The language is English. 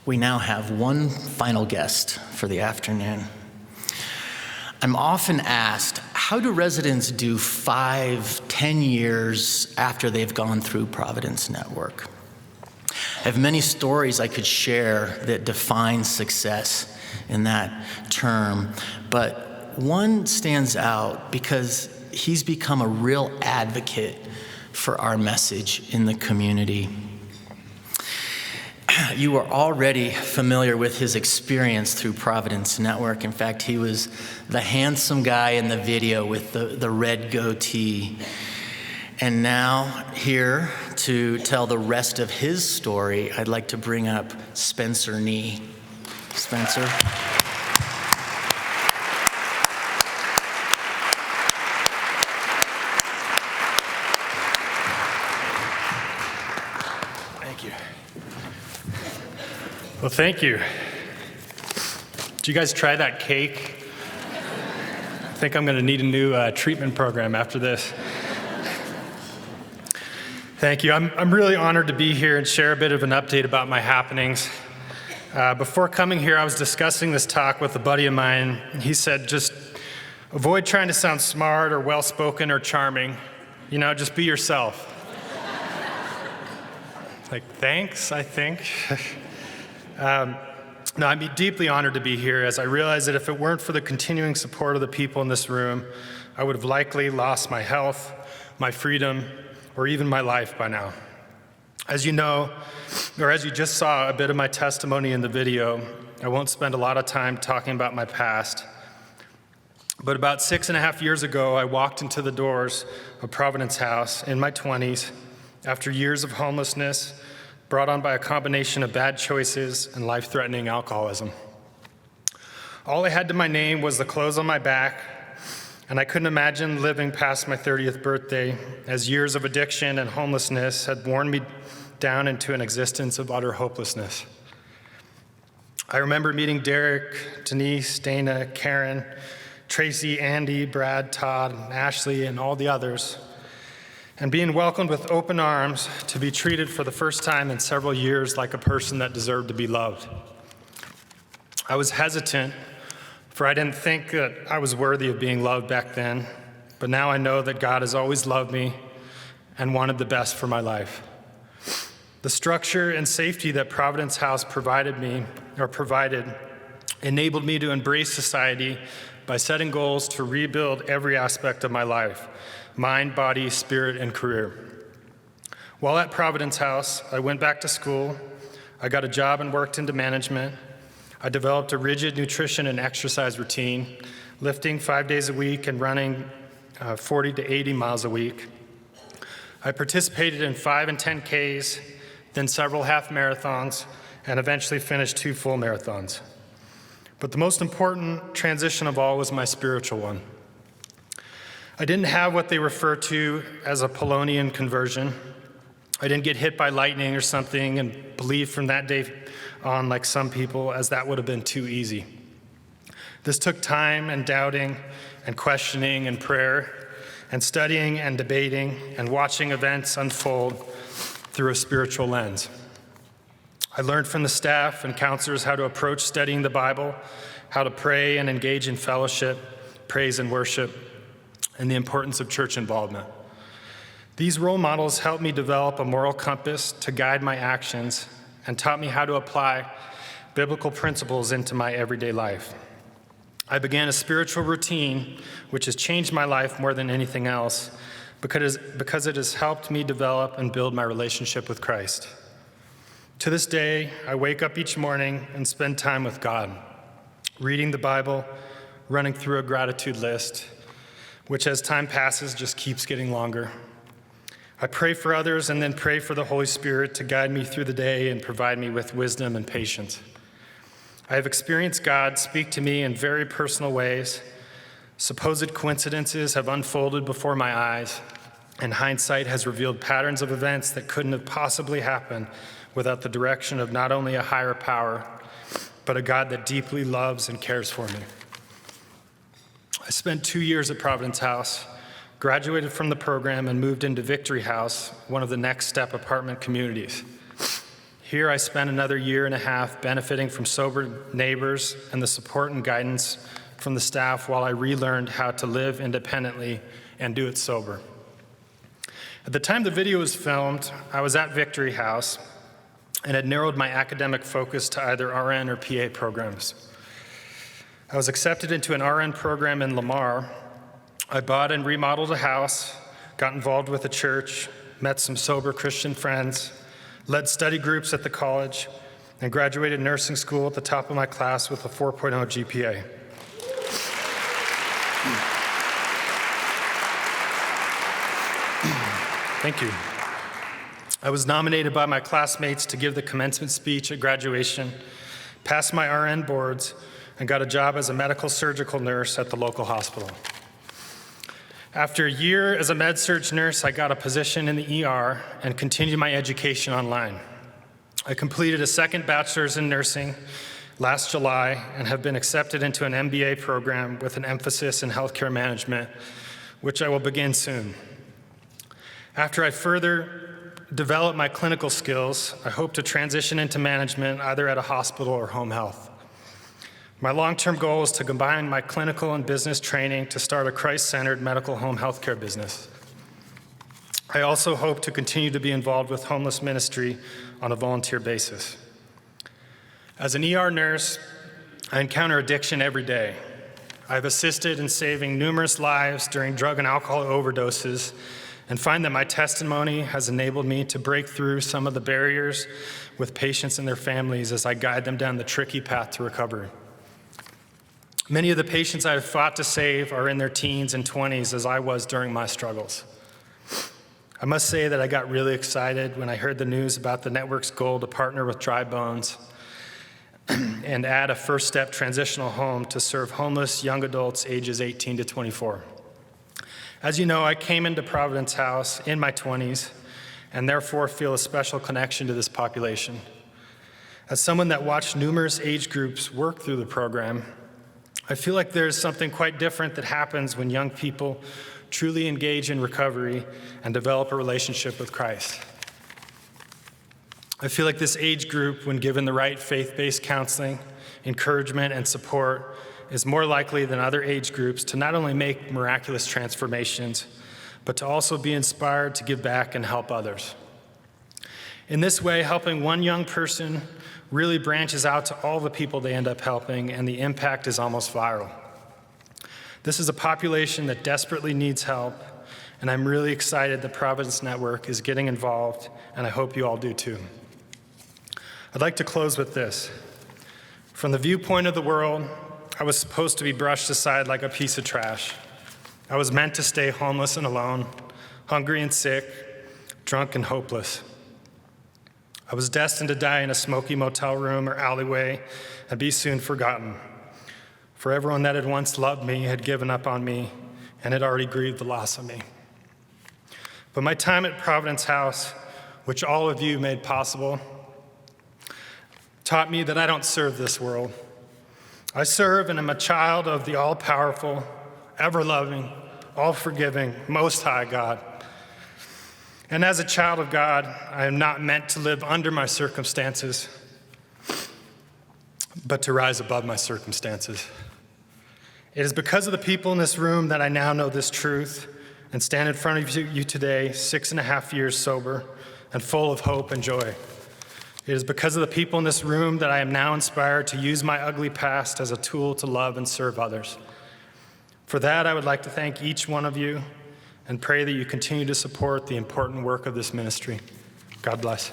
we now have one final guest for the afternoon. I'm often asked, how do residents do 5-10 years after they've gone through Providence Network? I have many stories I could share that define success in that term, but one stands out because he's become a real advocate for our message in the community. You are already familiar with his experience through Providence Network. In fact, he was the handsome guy in the video with the red goatee. And now, here to tell the rest of his story, I'd like to bring up Spencer Nee. Spencer. Well, thank you. Did you guys try that cake? I think I'm going to need a new treatment program after this. Thank you. I'm really honored to be here and share a bit of an update about my happenings. Before coming here, I was discussing this talk with a buddy of mine. He said, just avoid trying to sound smart or well-spoken or charming. Just be yourself. Like, thanks, I think. No, I'm deeply honored to be here, as I realize that if it weren't for the continuing support of the people in this room, I would have likely lost my health, my freedom, or even my life by now. As you know, or as you just saw a bit of my testimony in the video, I won't spend a lot of time talking about my past. But about 6.5 years ago, I walked into the doors of Providence House in my 20s after years of homelessness, brought on by a combination of bad choices and life-threatening alcoholism. All I had to my name was the clothes on my back, and I couldn't imagine living past my 30th birthday, as years of addiction and homelessness had worn me down into an existence of utter hopelessness. I remember meeting Derek, Denise, Dana, Karen, Tracy, Andy, Brad, Todd, Ashley, and all the others, and being welcomed with open arms to be treated for the first time in several years like a person that deserved to be loved. I was hesitant, for I didn't think that I was worthy of being loved back then, but now I know that God has always loved me and wanted the best for my life. The structure and safety that Providence House provided enabled me to embrace society by setting goals to rebuild every aspect of my life: mind, body, spirit, and career. While at Providence House, I went back to school, I got a job and worked into management. I developed a rigid nutrition and exercise routine, lifting 5 days a week and running 40 to 80 miles a week. I participated in 5 and 10Ks, then several half marathons, and eventually finished 2 full marathons. But the most important transition of all was my spiritual one. I didn't have what they refer to as a Polonian conversion. I didn't get hit by lightning or something and believe from that day on like some people, as that would have been too easy. This took time and doubting and questioning and prayer and studying and debating and watching events unfold through a spiritual lens. I learned from the staff and counselors how to approach studying the Bible, how to pray and engage in fellowship, praise and worship, and the importance of church involvement. These role models helped me develop a moral compass to guide my actions and taught me how to apply biblical principles into my everyday life. I began a spiritual routine which has changed my life more than anything else because it has helped me develop and build my relationship with Christ. To this day, I wake up each morning and spend time with God, reading the Bible, running through a gratitude list, which as time passes just keeps getting longer. I pray for others and then pray for the Holy Spirit to guide me through the day and provide me with wisdom and patience. I have experienced God speak to me in very personal ways. Supposed coincidences have unfolded before my eyes, and hindsight has revealed patterns of events that couldn't have possibly happened without the direction of not only a higher power, but a God that deeply loves and cares for me. I spent 2 years at Providence House, graduated from the program, and moved into Victory House, one of the Next Step apartment communities. Here I spent another year and a half benefiting from sober neighbors and the support and guidance from the staff while I relearned how to live independently and do it sober. At the time the video was filmed, I was at Victory House and had narrowed my academic focus to either RN or PA programs. I was accepted into an RN program in Lamar. I bought and remodeled a house, got involved with a church, met some sober Christian friends, led study groups at the college, and graduated nursing school at the top of my class with a 4.0 GPA. Thank you. I was nominated by my classmates to give the commencement speech at graduation, passed my RN boards, and got a job as a medical surgical nurse at the local hospital. After a year as a med-surg nurse, I got a position in the ER and continued my education online. I completed a second bachelor's in nursing last July and have been accepted into an MBA program with an emphasis in healthcare management, which I will begin soon. After I further develop my clinical skills, I hope to transition into management either at a hospital or home health. My long-term goal is to combine my clinical and business training to start a Christ-centered medical home healthcare business. I also hope to continue to be involved with homeless ministry on a volunteer basis. As an ER nurse, I encounter addiction every day. I've assisted in saving numerous lives during drug and alcohol overdoses and find that my testimony has enabled me to break through some of the barriers with patients and their families as I guide them down the tricky path to recovery. Many of the patients I have fought to save are in their teens and 20s, as I was during my struggles. I must say that I got really excited when I heard the news about the network's goal to partner with Dry Bones and add a First Step transitional home to serve homeless young adults ages 18 to 24. As you know, I came into Providence House in my 20s and therefore feel a special connection to this population. As someone that watched numerous age groups work through the program, I feel like there's something quite different that happens when young people truly engage in recovery and develop a relationship with Christ. I feel like this age group, when given the right faith-based counseling, encouragement, and support, is more likely than other age groups to not only make miraculous transformations, but to also be inspired to give back and help others. In this way, helping one young person really branches out to all the people they end up helping, and the impact is almost viral. This is a population that desperately needs help, and I'm really excited that Providence Network is getting involved, and I hope you all do too. I'd like to close with this. From the viewpoint of the world, I was supposed to be brushed aside like a piece of trash. I was meant to stay homeless and alone, hungry and sick, drunk and hopeless. I was destined to die in a smoky motel room or alleyway and be soon forgotten. For everyone that had once loved me had given up on me and had already grieved the loss of me. But my time at Providence House, which all of you made possible, taught me that I don't serve this world. I serve and am a child of the all-powerful, ever-loving, all-forgiving, Most High God. And as a child of God, I am not meant to live under my circumstances, but to rise above my circumstances. It is because of the people in this room that I now know this truth and stand in front of you today, 6.5 years sober and full of hope and joy. It is because of the people in this room that I am now inspired to use my ugly past as a tool to love and serve others. For that, I would like to thank each one of you and pray that you continue to support the important work of this ministry. God bless.